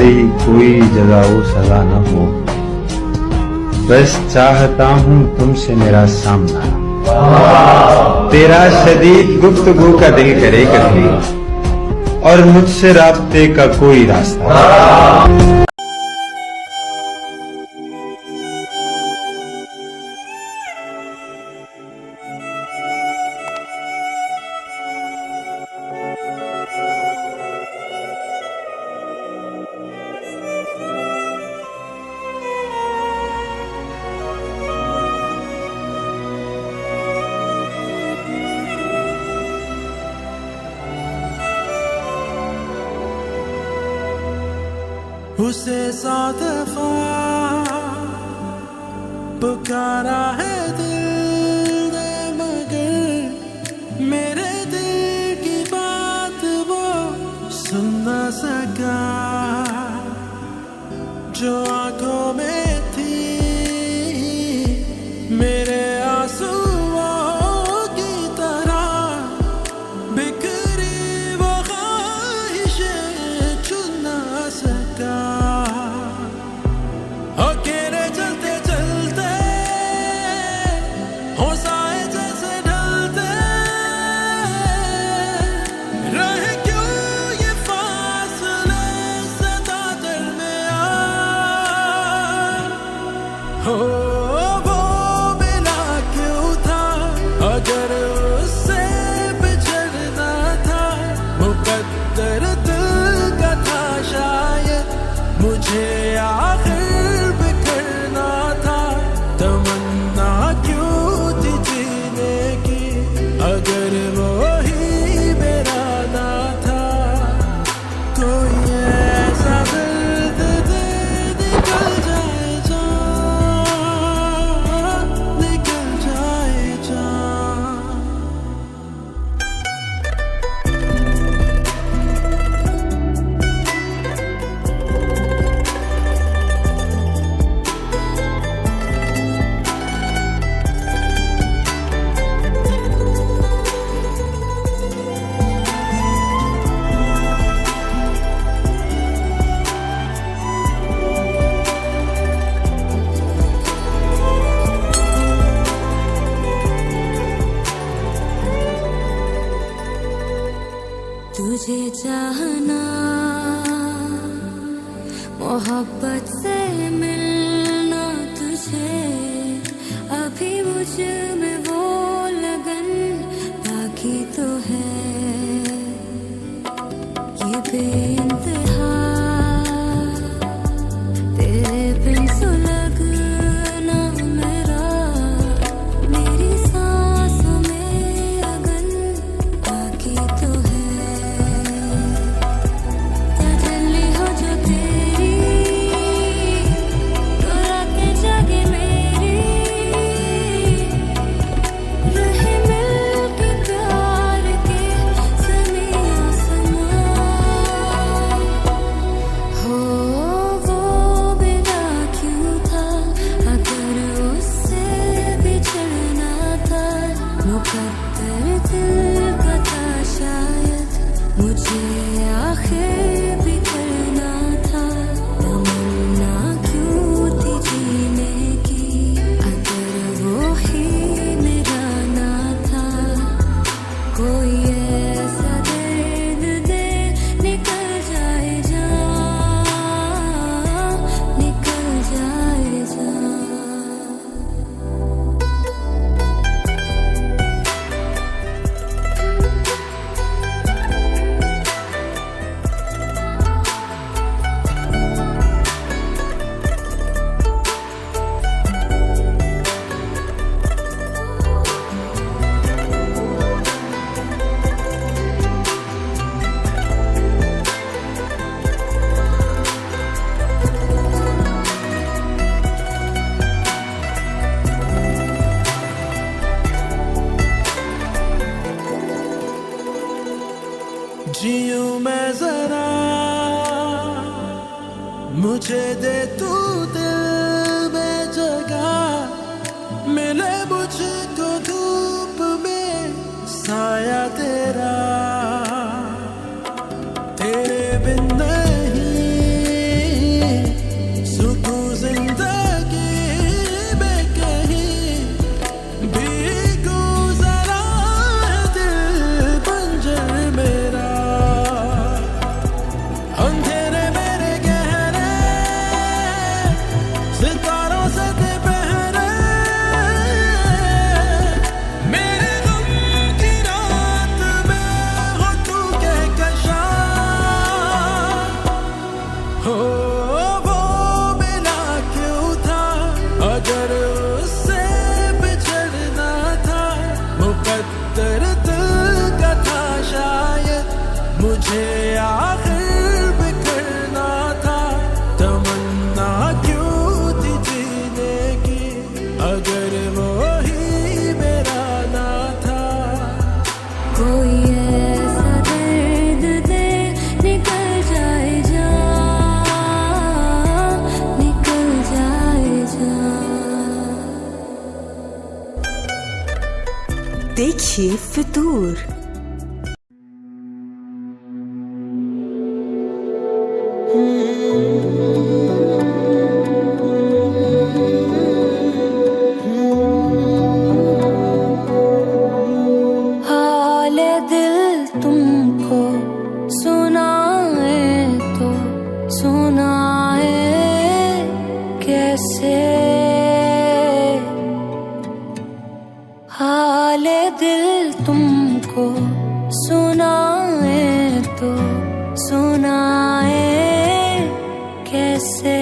तुम्हारी कोई जगह वो सजा न हो, बस चाहता हूँ तुमसे मेरा सामना। तेरा शदीद गुफ्तगू का दिल करे कभी, और मुझसे राब्ते का कोई रास्ता। उसे 100 दफा पुकारा है दिल ने, मगर मेरे दिल की बात वो सुन न सका। जो आंखों में थी मेरे आंसुओं की तरह बिखरी वो ख्वाहिशें चुन न सका। अकेले चलते चलते होशाए जैसे ढलते रहे, क्यों ये फासले सदा दरमियां। हो वो मिला क्यों था, अगर उससे बिछड़ना था मुकद्दर दिल का था शायद, मुझे आखिर बिखरना था। तमन्ना क्यों थी जीने की, अगर वो ही मेरा ना था। कोई ऐसा दर्द दे निकल जाए जान, निकल जाए जान। तुझे चाहना, मोहब्बत से मिलना तुझे, अभी मुझ में वो लगन बाकी तो है। ये बेइंतहा तेरे बिन सुलगना मेरा, मेरी सांसों में अगन बाकी तो है। तजल्ली हो जो तेरी तो रातें जागे मेरी, रहे मिल के प्यार के ज़मीं आसमां। हो वो बिना क्यों था, अगर उससे बिछड़ना था मुकद्दर दिल का था शायद, मुझे आखिर बिखरना था। तमन्ना क्यों थी जीने की, अगर वो ही मेरा ना था। कोई ऐसा दर्द दे निकल जाए जान, निकल जाए जान। जीऊं मैं जरा, मुझे दे तू दिल में जगह, मिले मुझको धूप में साया तेरा। तेरे बिन नहीं आखिर बिखरना था, तमन्ना क्यों थी जीने की अगर वो ही मेरा ना था। कोई ऐसा दर्द दे निकल जाए जा, निकल जाए जा। देखिए फितूर। हाले दिल तुमको सुनाए तो सुनाए कैसे, हाले दिल तुमको सुनाए तो सुनाए कैसे।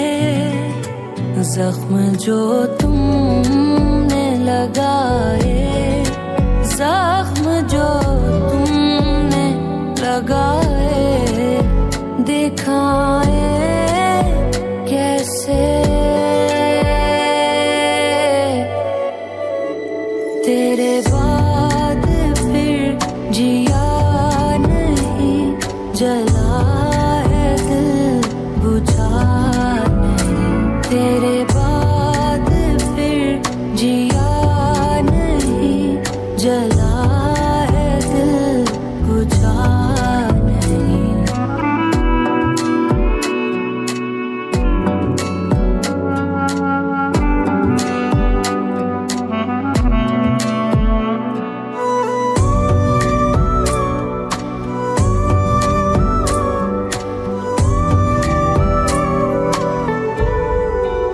जख्म जो तुमने लगाए, जख्म जो तुमने लगाए, दिखाए कैसे। तेरे बाद फिर जिया नहीं, जला है दिल बुझा नहीं। तेरे बाद फिर जिया नहीं, जला है दिल बुझा नहीं।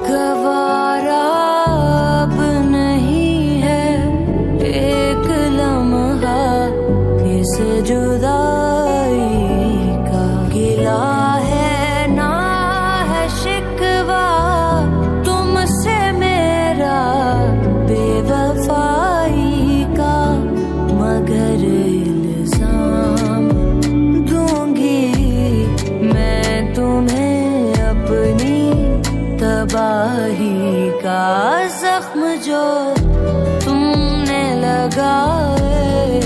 गवारा अब नहीं है एक लम्हा इस जुदाई का, गिला है ना है शिकवा तुमसे मेरा बेवफाई का। मगर इल्जाम दूंगी मैं तुम्हें अपनी तबाही का। जख्म जो तुमने लगाए,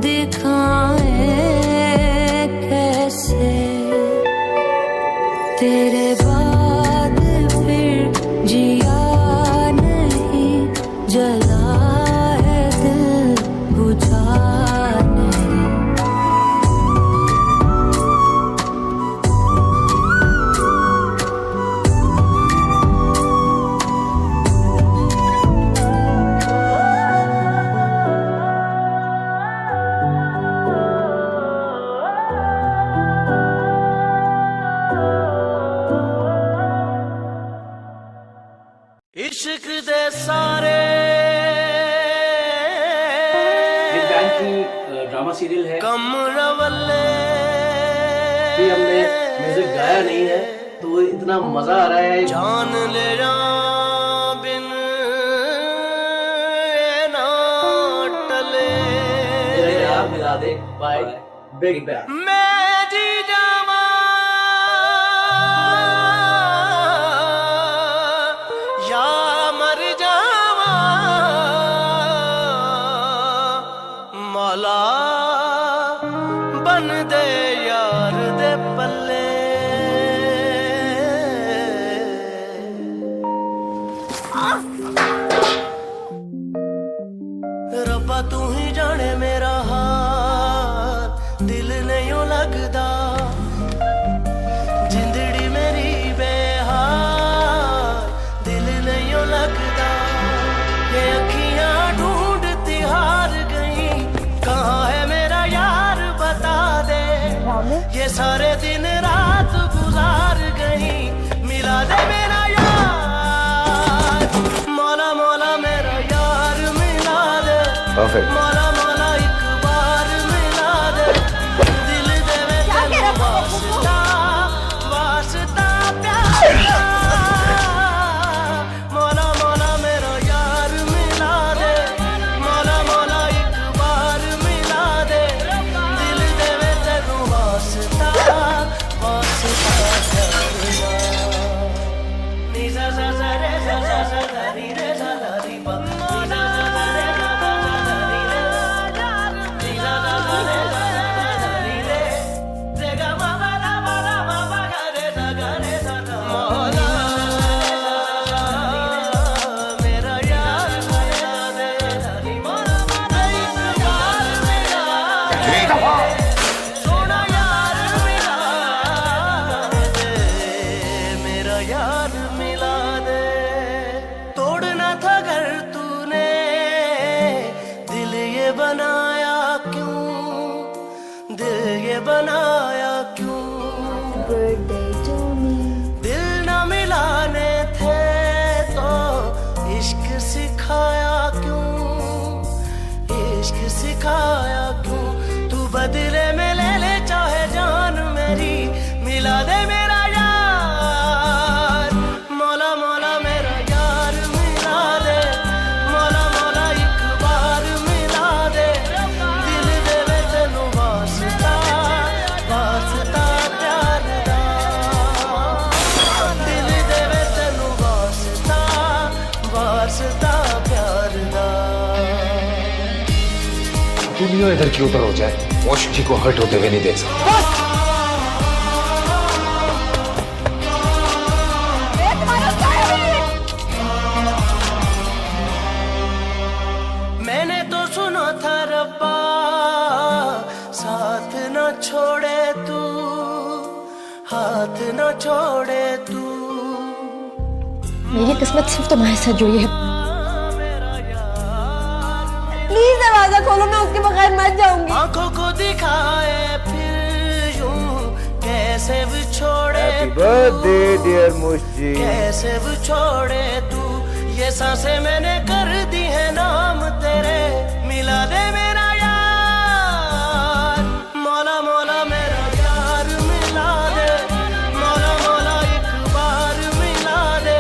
दिखाए कैसे। तेरे बाद फिर जिया नहीं, जला है दिल बुझा नहीं। इश्क दे सारे बिग बैंग की ड्रामा सीरियल है, कम रवल्ले भी हमने म्यूजिक गाया नहीं है तो इतना मजा आ रहा है। जान ले जा बिन ना टले। आप मिला दे बाय बिग बैंग। मैं जी जावा या मर जावा, मौला बन दे यार दे पल्ले। रब्बा तू ही जाने मेरा हाल, दिल नहीं लगदा जिंदड़ी मेरी बेहाल, दिल नहीं लगदा। ये अखियां ढूंढती हार गई, कहाँ है मेरा यार बता दे। ये सारे दिन रात गुजार गई, मिला दे मेरा यार। मौला मौला मेरा यार मिला दे, मौला मौला एक बार मिला दे। दिल दे में तेरे वास्ता वास्ता प्यार का। मौला मौला मेरा यार मिला दे, मौला मौला एक बार मिला दे। दिल दे में तेरे वास्ता birthday to me. दिल न मिलाने थे तो इश्क सिखाया क्यों, इश्क सिखाया क्यों। तू बदले में ले ले चाहे जान मेरी, मिला दे मेरा यार। मौला मौला मेरा यार मिला दे, मौला मौला एक बार मिला दे। दिल देवे तेनू वास्ता, वास्ता प्यार दा। दिल देवे तेनू वास्ता, वास्ता प्यार दा। दुनिया इधर की उधर हो जाए, मोशी को हर्ट होते हुए नहीं देख सकता। मैंने तो सुना था रब्बा साथ न छोड़े तू, हाथ न छोड़े तू। मेरी किस्मत सिर्फ तुम्हारे साथ जुड़ी है। प्लीज दरवाजा खोलो, मैं उसके बगैर मर जाऊंगी। आंखों को दिखाए फिर यूं कैसे भी छोड़े। हैप्पी बर्थडे डियर मुझी। कैसे भी छोड़े तू। ये सांसें मैंने कर दी है नाम तेरे, मिला दे मेरा यार। मौला मौला मेरा यार मिला दे, मौला मौला एक बार मिला दे।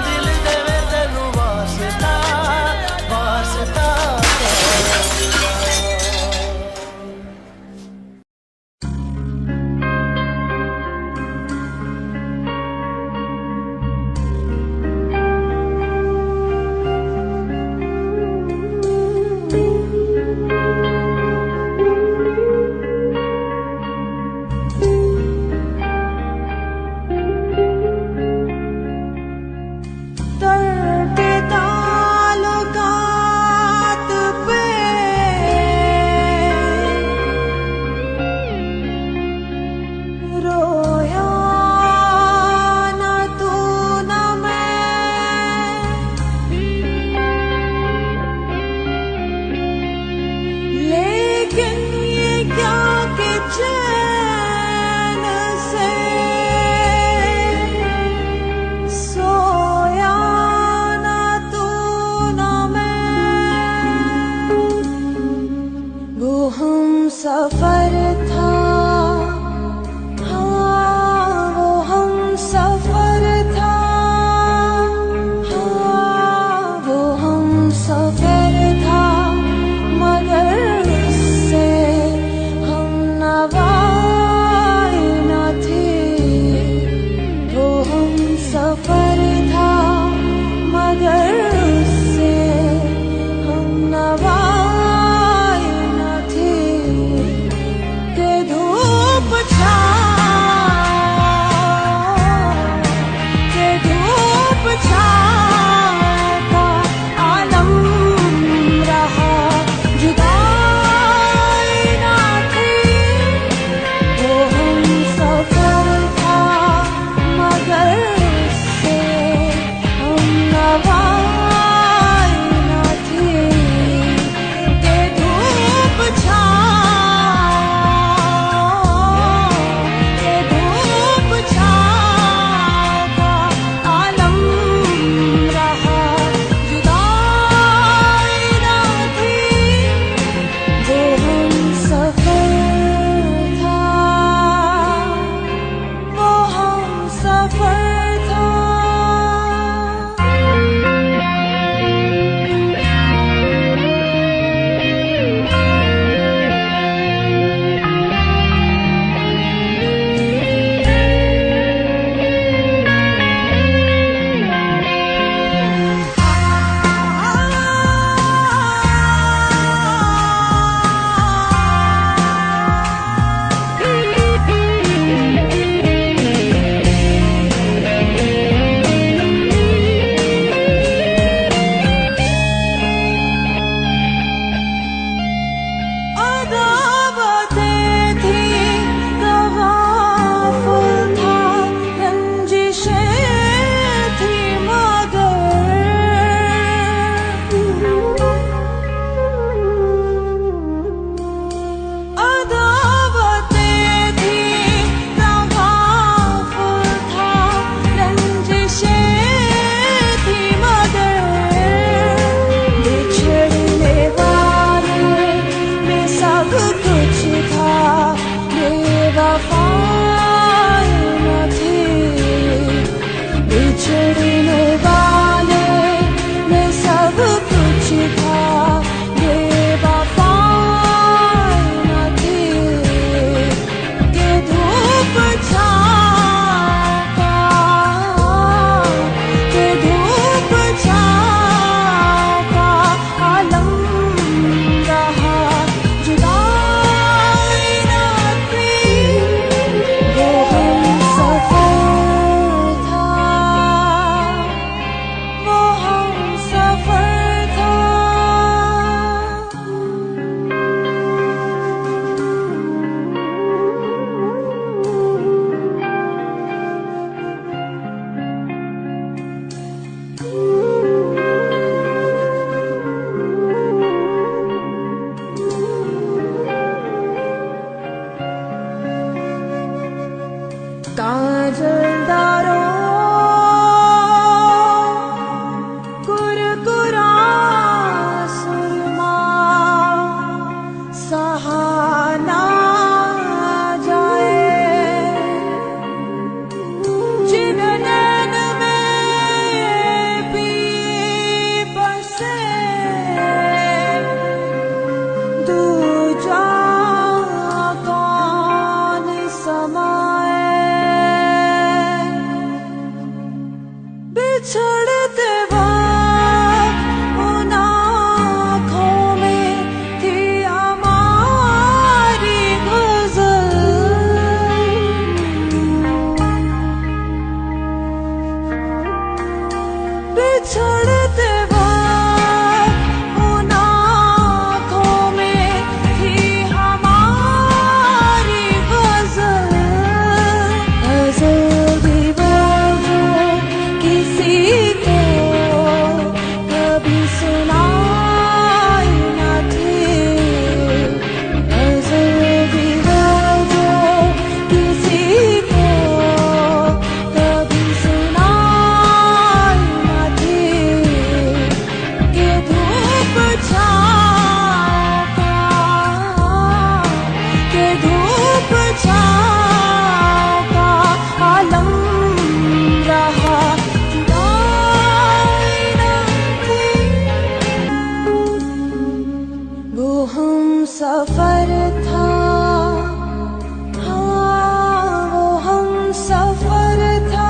दिल देवे तेनू वास्ता, वास्ता। सफर था हाँ काजलदारो कुरकुरा सुरमा सहाना जाए जिन नैन में भी बसे दूजा कौन समाए बिछड़ते वक्त उन आँखों में थी हमारी गज़ल बिछड़ते वक्त उन आँखों में थी हमारी गज़ल गज़ल भी वो जो किसी को कभी सुनाई न थी गज़ल भी वो जो किसी को कभी सुनाई न थी कि धूप छाँव का कि धूप छाँव का आलम रहा जुदाई न थी वो हम सफर था हाँ वो हम सफर था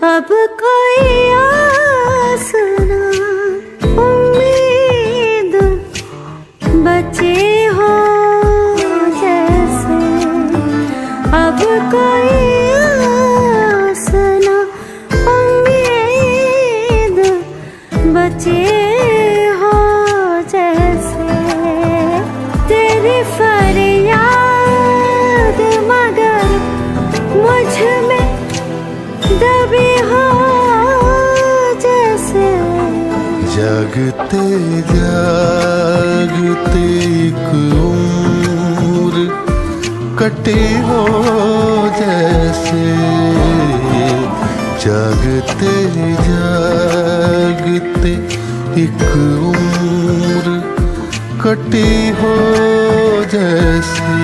अब कोई आस ना उम्मीद बचे हो जैसे अब कोई आस ना उम्मीद बचे हो जैसे तेरी फरियाद मगर मुझ में दबी हो जैसे जागते जागते एक उम्र कटे हो जैसे जागते जागते एक उम्र कटी हो जैसे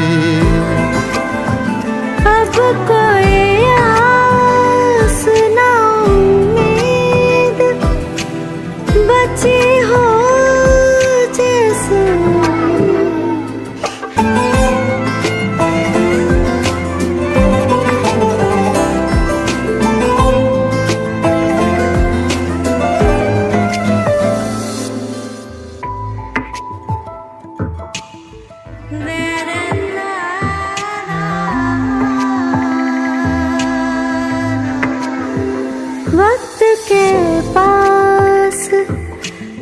अब कोई आस ना उम्मीद बची हो जैसे वक्त के पास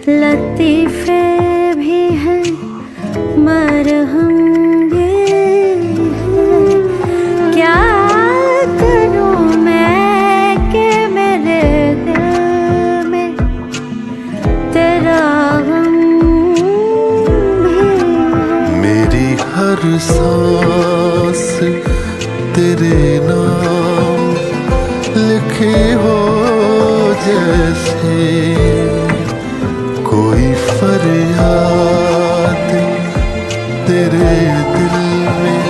लतीफे भी हैं मरहम ये है क्या करूं मैं कि मेरे दिल में तेरा गम भी है मेरी हर सांस तेरे नाम लिखे हो जैसे कोई फरियाद तेरे दिल में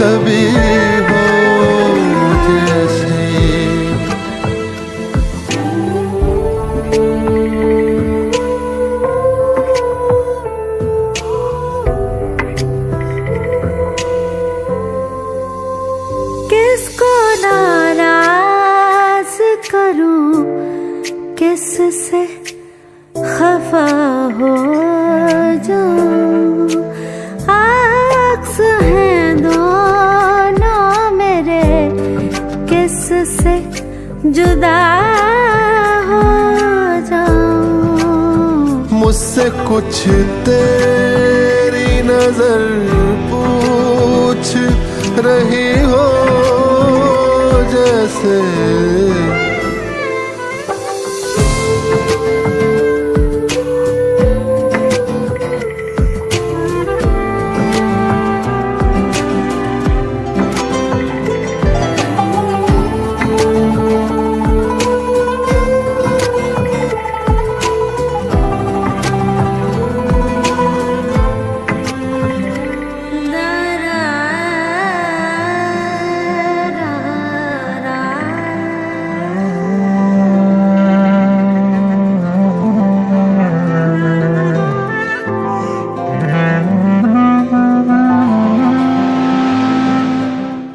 दबी हो जैसे करूं किससे खफा हो जाऊं। अक्स हैं दोनों मेरे, किससे जुदा हो जाऊं। मुझसे कुछ तेरी नजर पूछ रही हो जैसे,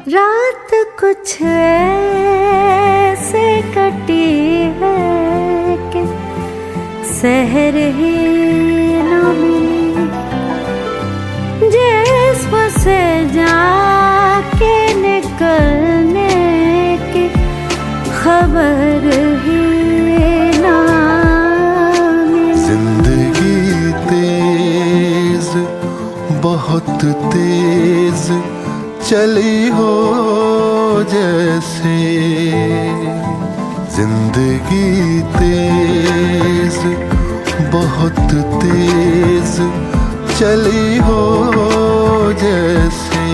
रात कुछ ऐसे कटी है कि सहर ही न मिली, जिस्म से जाके निकलने की खबर ही ना मिली। जिंदगी तेज बहुत तेज चली हो जैसे, जिंदगी तेज बहुत तेज चली हो जैसे।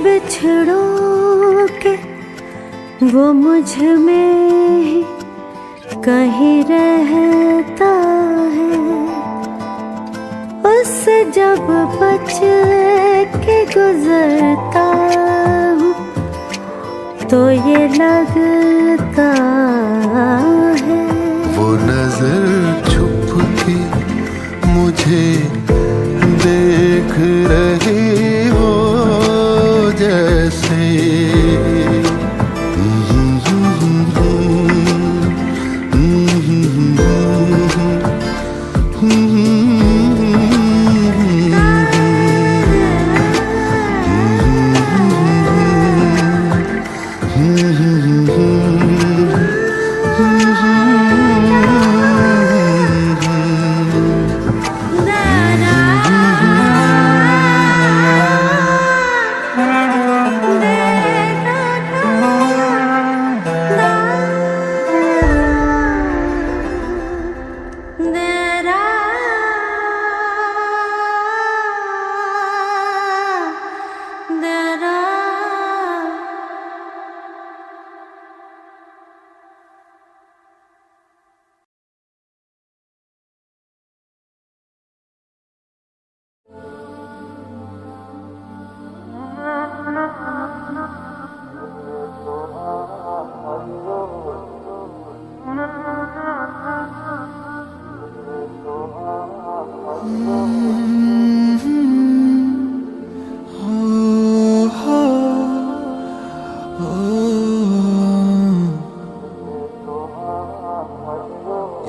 बिछड़ों के वो मुझ में ही कहीं रहता है, उससे जब बच के गुजरता हूँ तो ये लगता है वो नजर छुप के मुझे देख रही हो जैसे।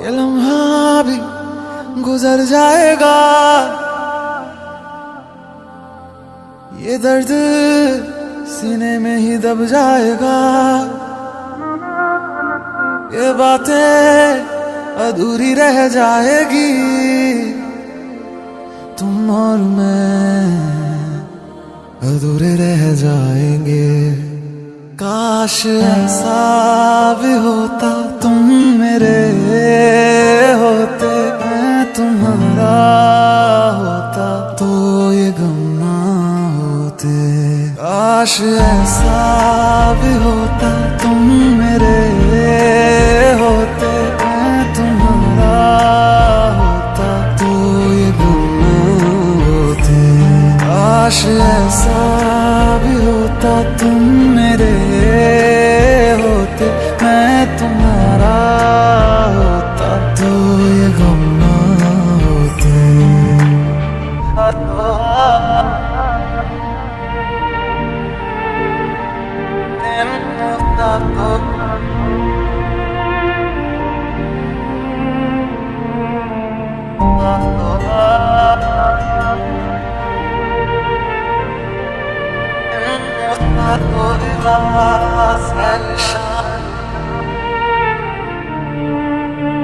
ये लम्हा भी गुजर जाएगा, ये दर्द सीने में ही दब जाएगा, ये बातें अधूरी रह जाएगी, तुम और मैं अधूरे रह जाएंगे। काश ऐसा भी होता तुम मेरे होते, मैं तुम्हारा होता तो ये गम ना होते। काश ऐसा भी होता तुम मेरे होते, मैं तुम्हारा होता तो ये गम ना होते। काश ऐसा भी होता तुम मेरे होते, मैं तुम्हारा होता तो ये गम ना होते।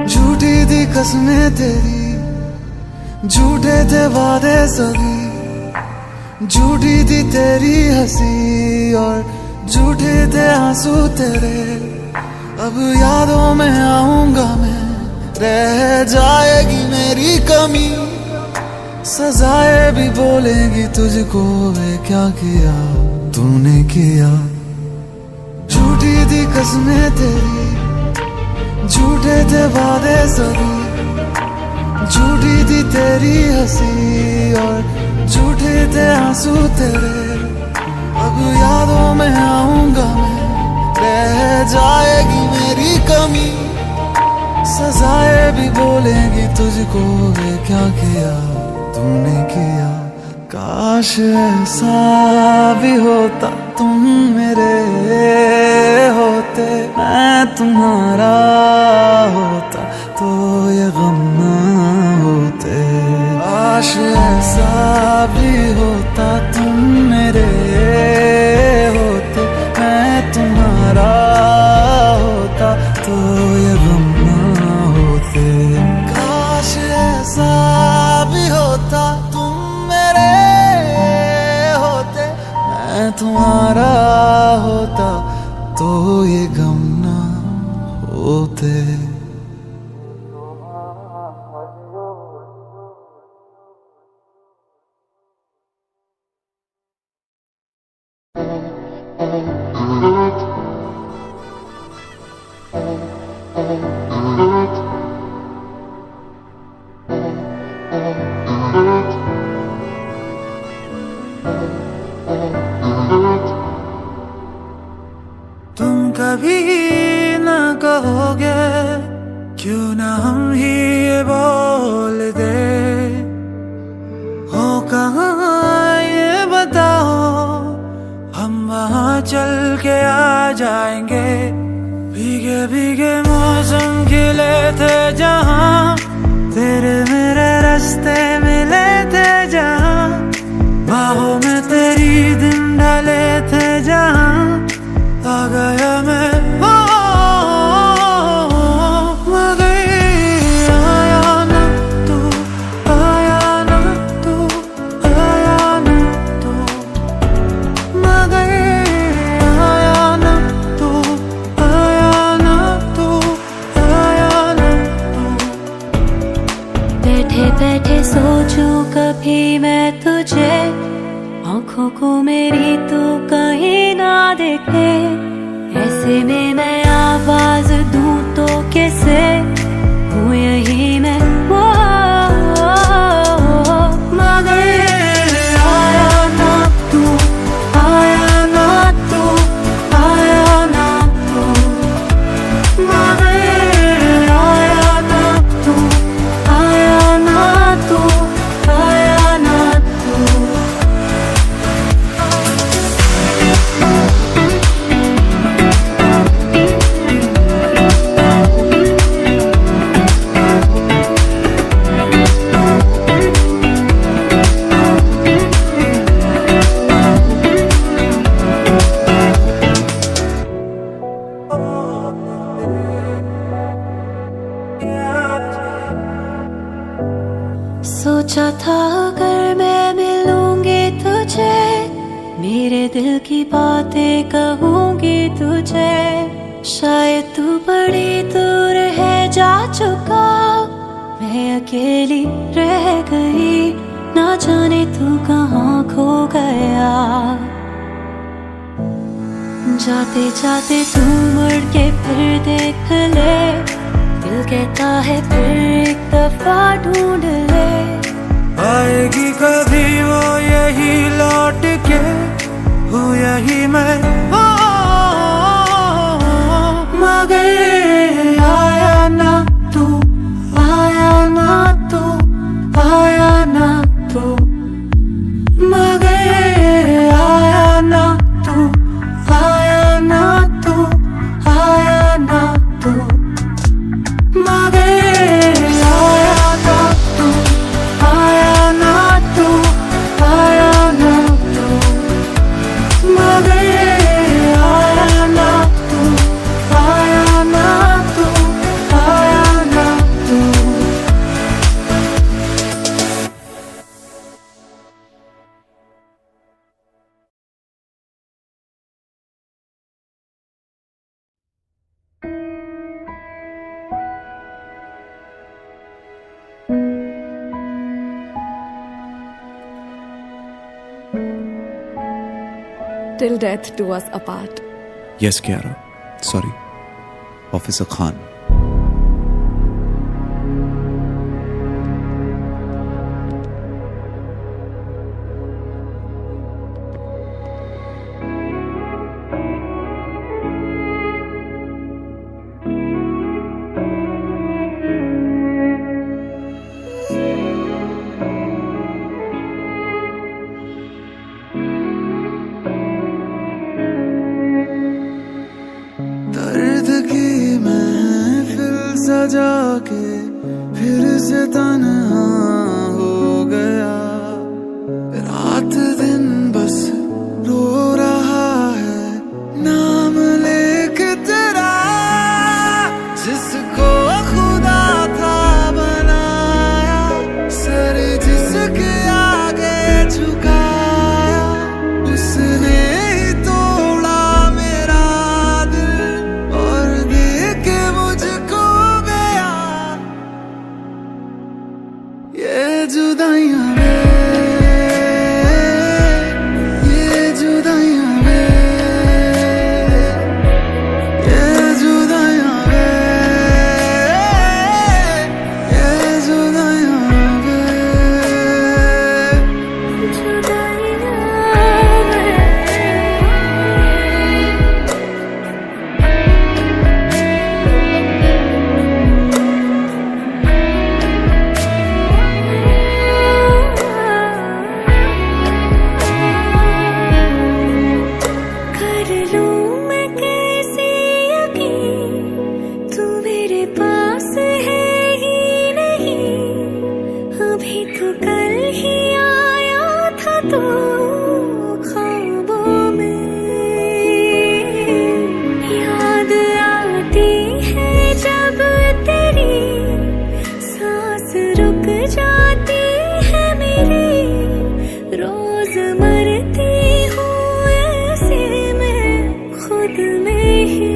झूठी थी कसमें तेरी, झूठे थे वादे सभी, झूठी थी तेरी हंसी और झूठे थे आंसू तेरे। अब यादों में आऊंगा मैं, रह जाएगी मेरी कमी, सजाएं भी बोलेंगी तुझको, वे क्या किया तूने किया। झूठी थी कसमें तेरी, झूठे थे वादे सभी, झूठी थी तेरी हंसी और झूठे थे आंसू तेरे। अब यादों में आऊंगा मैं, रह जाएगी मेरी कमी, सजाएं भी बोलेंगी तुझको, वे क्या किया तूने किया। काश ऐसा भी होता तुम मेरे होते, मैं तुम्हारा होता तो ये गम ना होते। काश ऐसा भी होता तुम मेरे होते, मैं तुम्हारा होता तो ये गम ना होते। काश ऐसा भी होता तुम मेरे होते, मैं तुम्हारा होता तो ये गम ना होते। तुम कभी न कहोगे क्यों ना हम ही ये बोल दे, हो कहाँ ये बताओ, हम वहाँ चल के आ जाएंगे। भीगे भीगे मौसम खिले थे जहाँ, तेरे मेरे रास्ते मिले थे जहाँ, बाहों में तेरी दिन ढले थे जहाँ, आ गया मैं मगर आया ना तू, आया ना तू, आया ना तू, मगर आया ना तू, आया ना तू, आया ना तू। बैठे बैठे सोचूं कभी मैं तुझे, आँखों को मेरी तू कहीं ना देखे, ऐसे में मैं आवाज दूं तो कैसे, हूँ यही मैं वो, मगर आया ना तू, आया ना तू, आया ना तू, मगर आया ना तू, आया ना तू, आया ना तू। मुझे, शायद तू बड़ी दूर है जा चुका, मैं अकेली रह गई, ना जाने तू कहाँ खो गया। जाते जाते तू मुड़ के फिर देख ले, दिल कहता है फिर एक दफा ढूंढ ले। आएगी कभी वो यही लौट के, हूँ यही मैं, मगर आया ना तू, आया ना तू, आया ना तू, मगर आया ना तू, आया ना तू, आया ना तू, मगर आया ना तू, आया ना तू, आया ना तू, मगर आया ना तू, आया ना तू, आया ना तू। Till death do us apart. Yes, Kiara. Sorry. Officer Khan. दर्द की महफिल सजा के फिर से तन्हा हो गया, रात दिन बस रो रहा है नाम लेके तेरा, जिसको खुदा था बनाया, सर जिसके आगे झुकाया, उसने ही तोड़ा मेरा दिल और दे के मुझको गया। ये जुदाइयां वे, ये जुदाइयां वे, ये जुदाइयां वे, ये जुदाइयां वे। कर लूं मैं कैसे यकीन, तू मेरे पास है ही नहीं, अभी तो कल ही आया था तू ख्वाबों में। याद आती है जब तेरी सांस रुक जाती है मेरी, रोज मरती हूँ ऐसे मैं खुद में ही।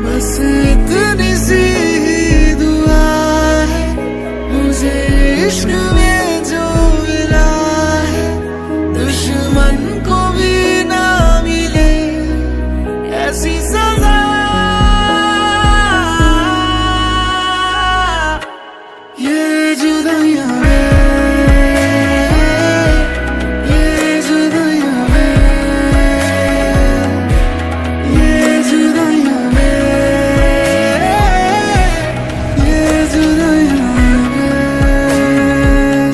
बस इतनी सी दुआ है मुझे इश्क में जो मिला है, दुश्मन को भी ना मिले ऐसी सजा। ये जुदाइयां वे, ये जुदाइयां वे, ये जुदाइयां वे, ये जुदाइयां वे।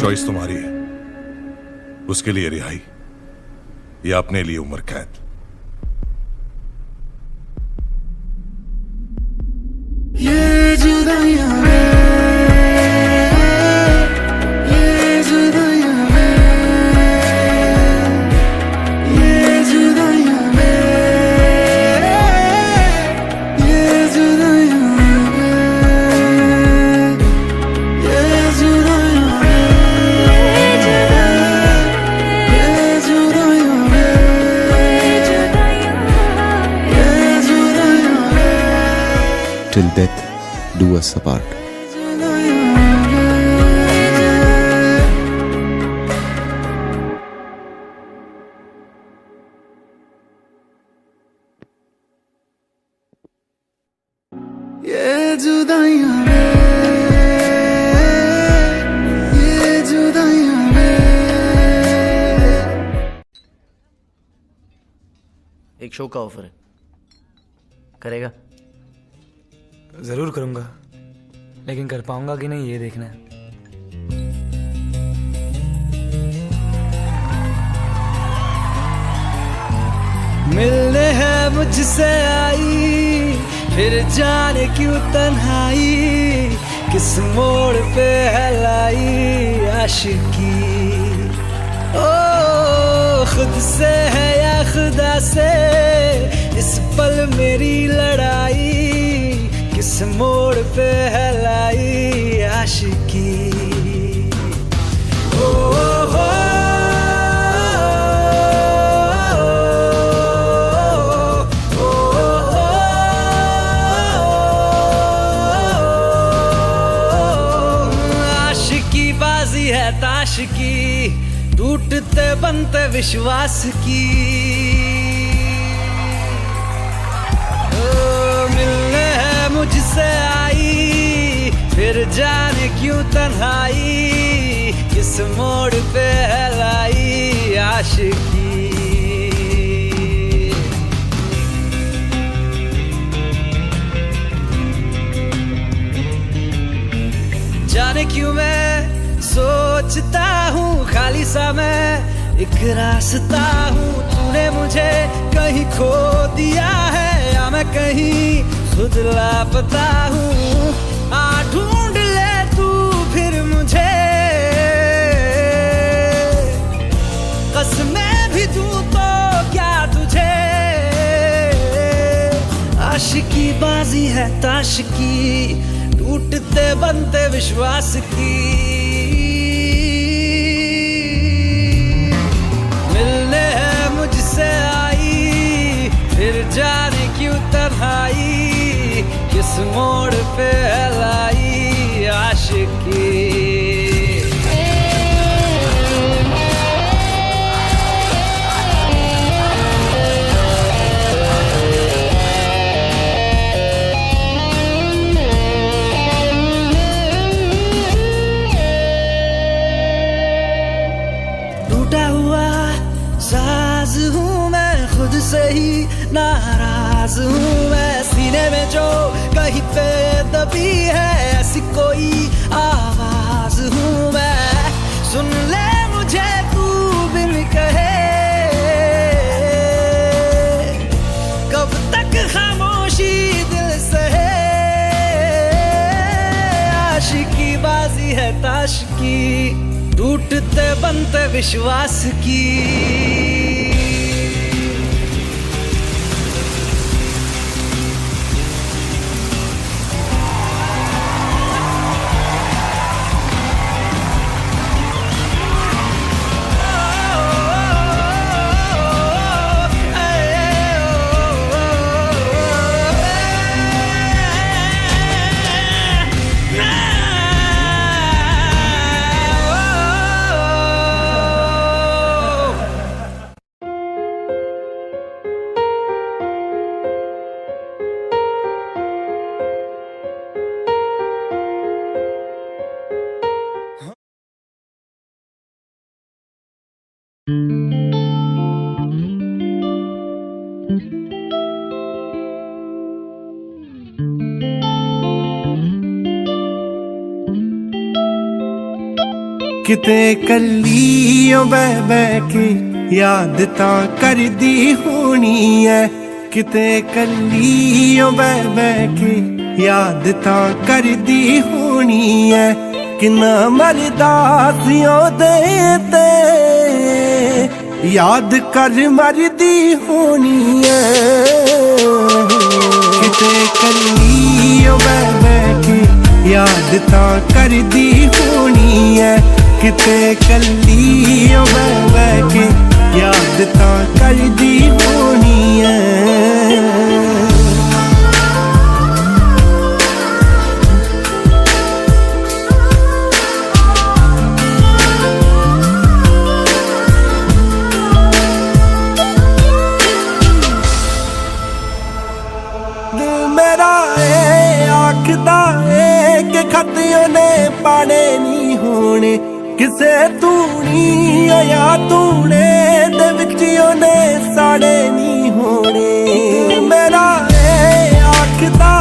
चॉइस तुम्हारी है, उसके लिए रिहाई या अपने लिए उम्र कैद। ये जुदाइयां वे, ये जुदाइयां वे, ये जुदाइयां वे, ये जुदाइयां वे, ये जुदाइयां वे, ये जुदाइयां वे, till death do us apart. ये जुदाइयां वे, ये जुदाइयां वे। एक शो का ऑफर है, करेगा? जरूर करूंगा, लेकिन कर पाऊंगा कि नहीं ये देखना है। मिलने है मुझसे आई, फिर जाने क्यों तन्हाई, किस मोड़ पे है लाई आशिकी। ओ खुद से है या खुदा से, इस पल मेरी लड़ाई, किस मोड़ पे है लाई आशिकी। ओ हो ताश की, टूटते बनते विश्वास की। मिलने है मुझसे आई, फिर जाने क्यों तन्हाई, किस मोड़ पे है लाई आशिकी। जाने क्यों मैं सोचता हूँ खाली सा मैं एक रास्ता हूँ, तूने मुझे कहीं खो दिया है या मैं कहीं खुद लापता हूँ। आ ढूंढ ले तू फिर मुझे, कसमें भी दूँ तो क्या तुझे। आशिकी बाजी है ताश की, टूटते बनते विश्वास की। मिलने है मुझसे आई, फिर जाने क्यों तन्हाई, किस मोड़ पे है लाई आशिकी। साज हूँ मैं खुद से ही नाराज हूँ मैं, सीने में जो कहीं पे दबी है ऐसी कोई आवाज हूँ मैं। सुन ले मुझे तू बिन कहे, कब तक खामोशी दिल सहे। आशिकी बाजी है ताश की, टूटते बनते विश्वास की। किते कल्लियों बह बह के याद तां करदी होनी है, किते कल्लियों बह बह के याद तां करदी होनी है। किन्ना मरदा सियों दे ते याद कर मरदी होनी है। किते कल्लियों बह बह के याद तां करदी होनी है, किते कल्लियों बह बह के याद तां करदी होनी है। पाने नहीं होने किसे तूनी या तूने दे विच ओने साड़े नहीं होने मेरा आखदा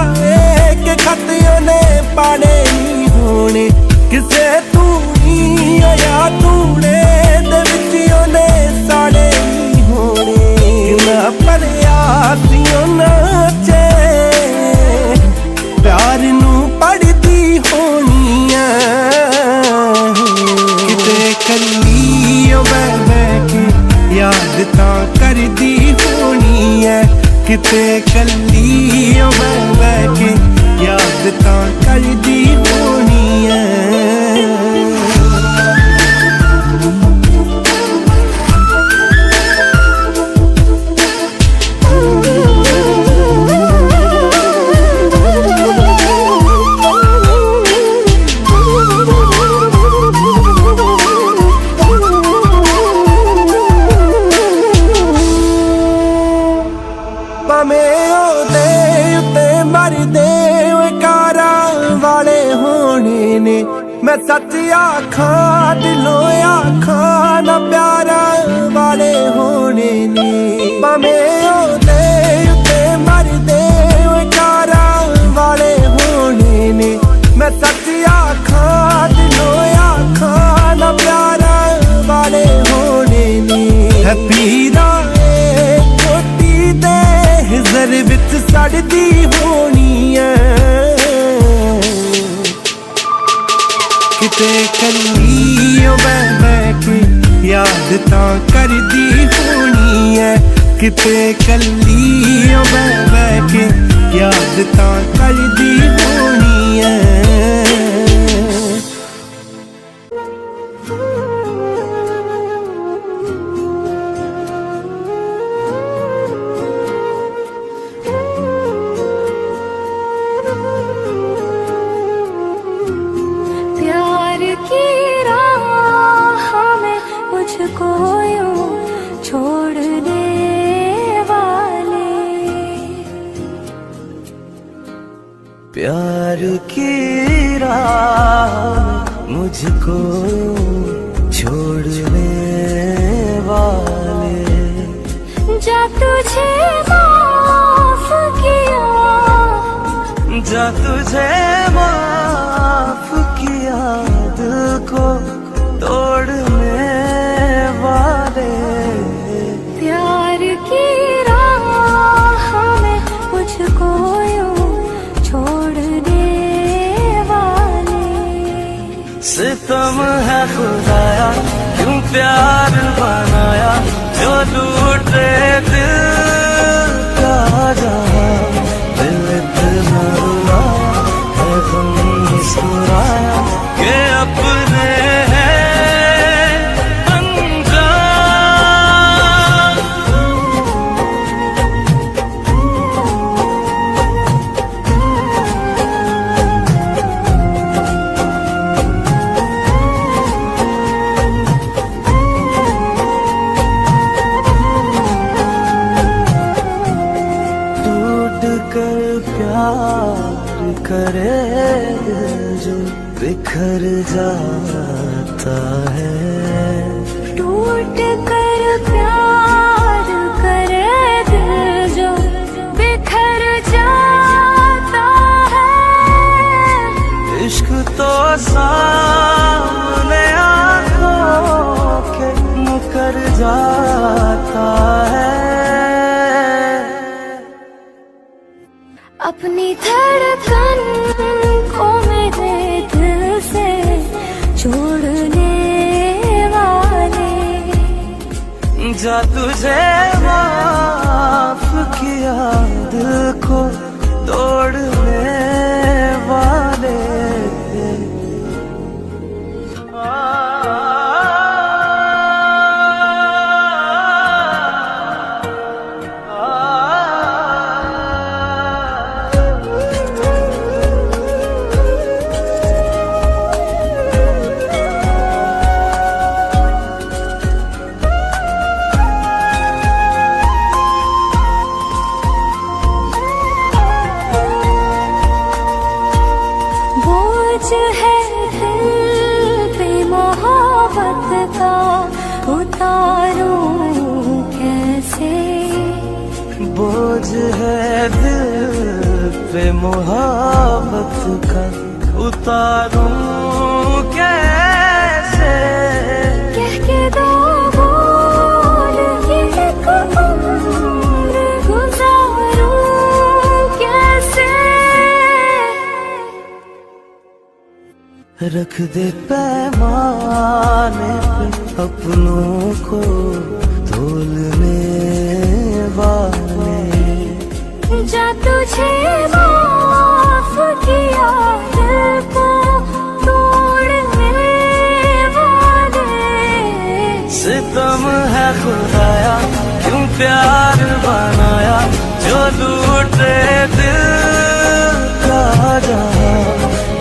कि खत ओने पाने नहीं होने किसे तूनी या तूने दे विच ओने साड़े नहीं होने ना परयासी ना चे प्यार नू पढ़दी होनी है किते कली बह के याद तां करदी होनी है किते कली बह के याद तां करदी होनी है मैं सच आखा दिलों आखा ना प्यारा वाले होने ने भावे ओदे उत्ते मरदे कारा वाले होने ने मैं सच आखा दिलों आखा ना प्यारा वाले होने ने है पीरा छोटी दे हिजर विच सड़दी होनी है किते कली बह के याद तां करदी होनी है किते कली बह के याद तां करदी होनी है प्यार की राह मुझको छोड़ने वाले जा तुझे माफ किया जा तुझे माफ किया दिल को तोड़ने वाले प्यार की राह में मुझको सितम है खुदाया क्यों प्यार बनाया जो लूटे दिल का जहां दिल इतना रुला है तुम मुस्कुराया कि अपने करे जो बिखर जाता है टूट कर प्यार करे दिल जो बिखर जाता है इश्क तो सामने आंखों के मुकर जाता है अपनी धड़कन को मेरे दिल से छोड़ने वाले जा तुझे माफ किया दिल को तोड़ने वाले बोझ है दिल पे मोहब्बत का, उतारूं कैसे? कह के दो बोल के एक उम्र गुजारूं कैसे? रख दे पैमाने पे अपनों को तोलने वाले, जा तुझे माफ किया दिल को तोड़ने वाले। सितम है खुदाया क्यों प्यार बनाया, जो लूटे दिल का जहां,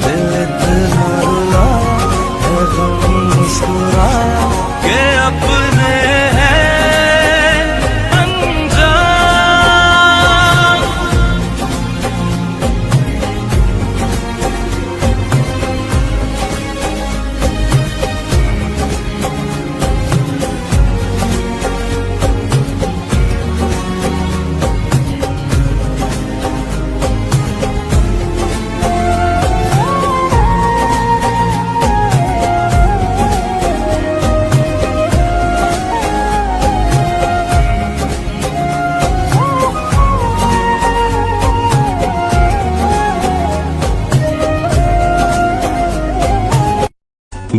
दिल इतना रुलाया है गम मुस्कुराया कि अपने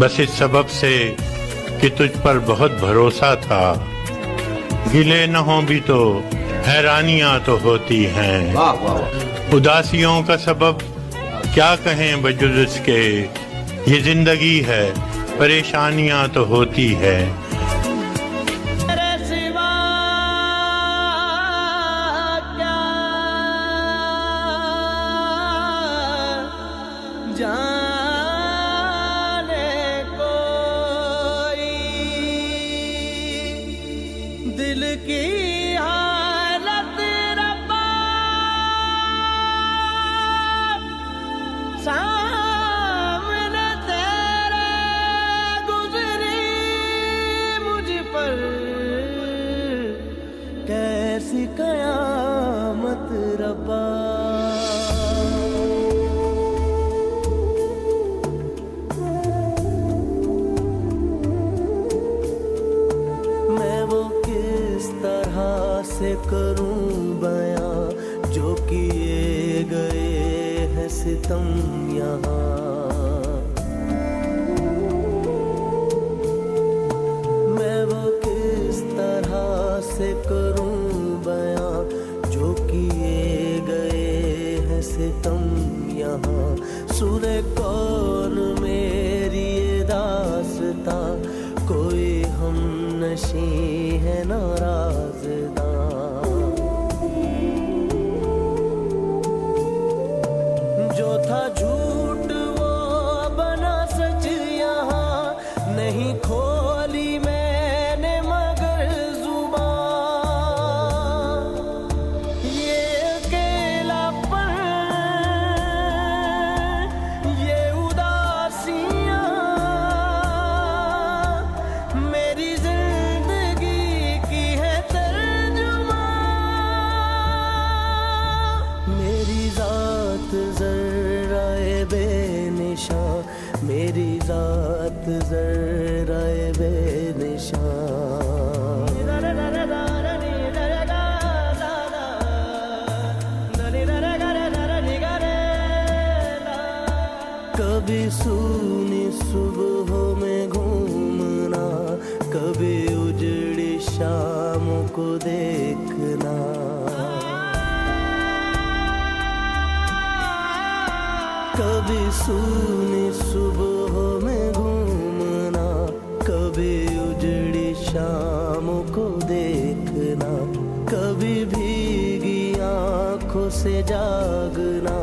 बस इस सबब से कि तुझ पर बहुत भरोसा था, गिले न हो भी तो हैरानियां तो होती हैं। उदासियों का सबब क्या कहें वजूद इसके, ये जिंदगी है परेशानियां तो होती है। दिल की हालत रब्बा सामने तेरे गुजरी, मुझ पर कैसी कयामत रब्बा। से करूं बयां जो किए गए हैं सितम यहाँ, मैं वो किस तरह से करूं बयां जो किए गए हैं सितम यहाँ। सूरे कौन मेरी दास्तां, कोई हम नशी है नाराज़दा। जो था झूठ वो बना सच यहाँ, नहीं खोली मैंने मगर जुबान। ये अकेलापन ये उदासियां मेरी जिंदगी की है तर्जुमा। मेरी जात जर्राए बेनिशान, मेरी जात जर्राए बेनिशान। कभी सूनी सुबहों में घूमना, कभी उजड़ी शामों को देखना। कभी सूनी सुबहों में घूमना, कभी उजड़ी शामों को देखना। कभी भीगी आंखों से जागना,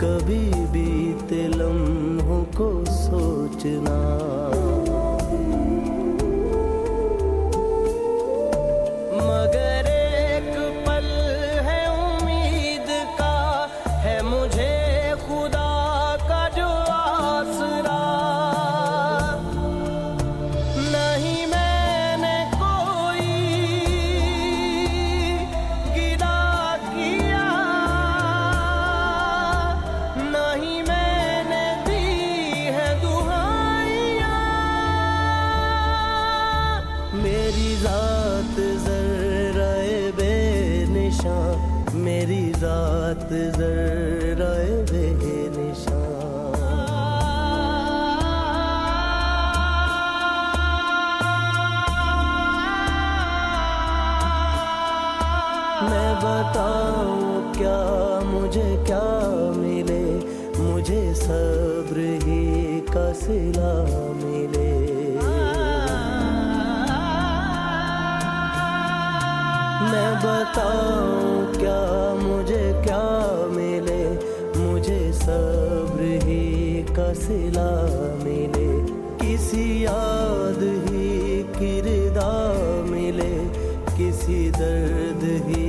कभी बीते लम्हों को सोचना। मगर एक पल है उम्मीद का, है मुझे खुदा का जो आसरा। नहीं मैंने कोई गिला जात जरा बेनिशान। मैं बताऊं क्या मुझे क्या मिले, मुझे सब्र ही का सिला मिले। मैं बताऊं क्या मुझे क्या मिले, मुझे सब्र ही का सिला मिले। किसी याद ही किरदा मिले, किसी दर्द ही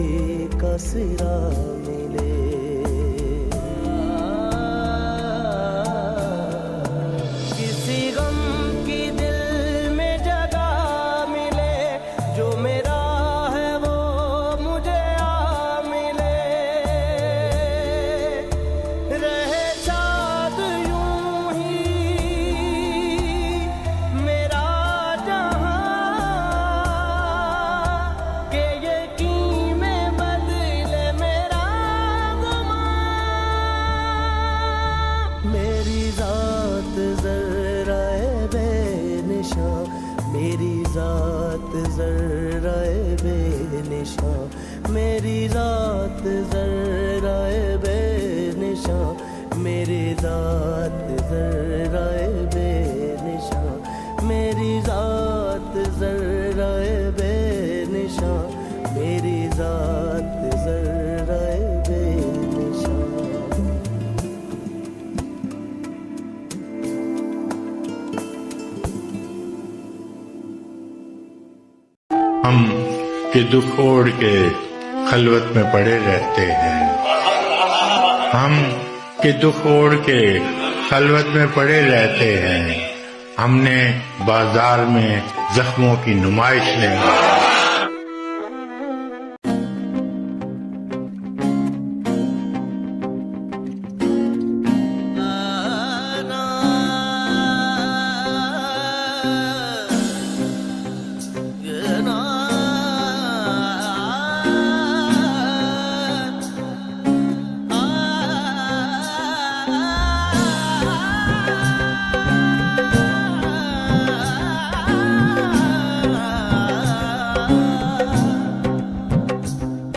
का सिरा मिले। किसी गम की दिल में जगह मिले, जो मेरा है वो मुझे आ मिले। रहे शाद यूं ही मेरा जहां, के यकीन में बदले मेरा गुमान। मेरी जात जरा बेनिशां, मेरी जात जरा बेनिशां, मेरी जात जरा बेनिशां, मेरी जात जरा बेनिशां, मेरी जात जरा बेनिशां, मेरी जात जरा बेनिशां। हम के दुख ओढ़ के खलवत में पड़े रहते हैं, हम के दुख ओढ़ के खलवत में पड़े रहते हैं। हमने बाजार में जख्मों की नुमाइश नहीं।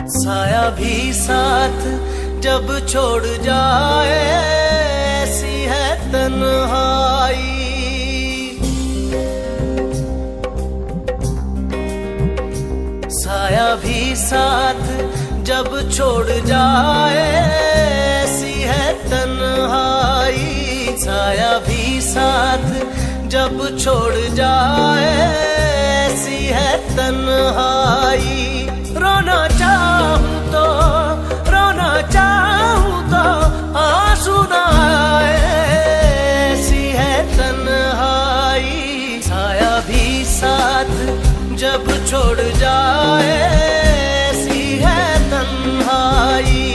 साया भी साथ जब छोड़ जाए, ऐसी है तन्हाई। साया भी साथ जब छोड़ जाए, ऐसी है तन्हाई। साया भी साथ जब छोड़ जाए, ऐसी है तन्हाई। रोना चाहूं तो रोना चाहूं तो आंसू ना आए, ऐसी है तन्हाई। साया भी साथ जब छोड़ जाए, ऐसी है तन्हाई।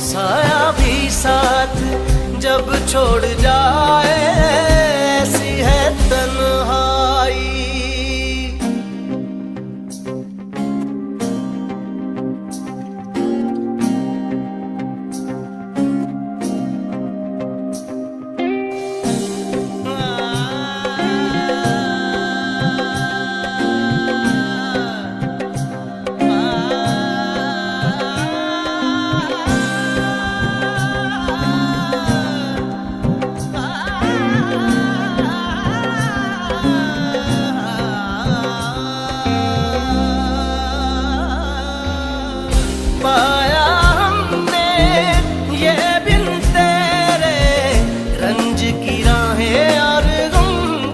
साया भी साथ जब छोड़ जाए, ऐसी है तन्हाई। पाया हमने ये बिन तेरे, रंज की राहें और गम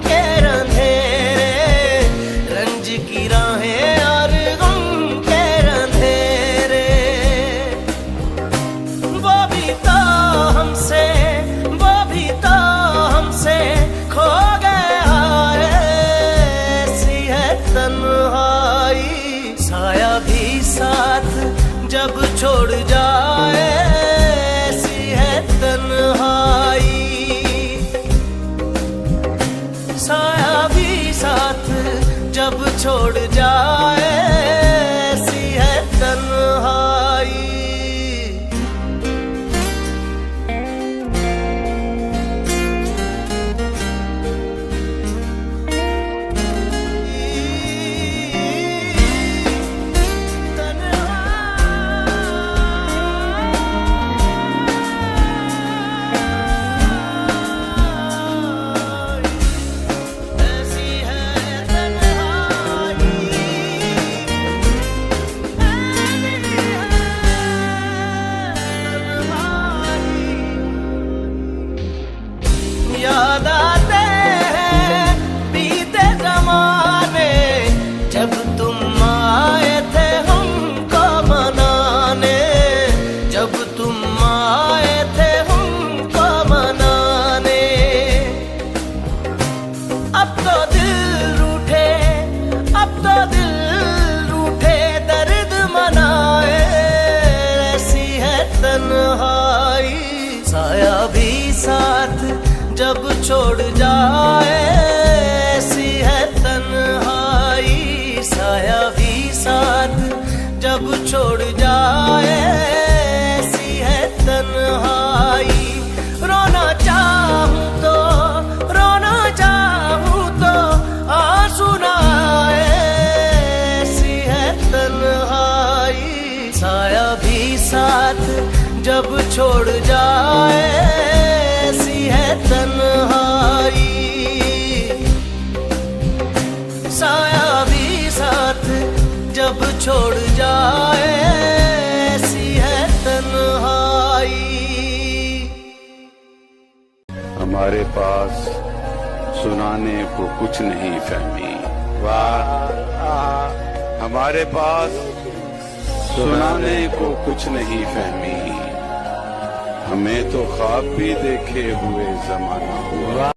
के अंधेरे। रंज की राहें और गम के अंधेरे। वो भी तो हमसे, वो भी तो हमसे खो गया, ऐसी है तन्हाई। साया भी साथ जब छोड़ जाए, ऐसी है तन्हाई। साया भी साथ जब छोड़ जाए, ऐसी है तन्हाई। छोड़ जाए, ऐसी है तन्हाई। साया भी साथ जब छोड़ जाए, ऐसी है तन्हाई। रोना चाहूं तो आंसू ना आए, ऐसी है तन्हाई। साया भी साथ जब छोड़ जाए, ऐसी है तन्हाई। साया भी साथ जब छोड़ जाए, ऐसी है तन्हाई। हमारे पास सुनाने को कुछ नहीं फहमी, वाह। हमारे पास सुनाने को कुछ नहीं फहमी, हमें तो ख्वाब भी देखे हुए जमाना हुआ।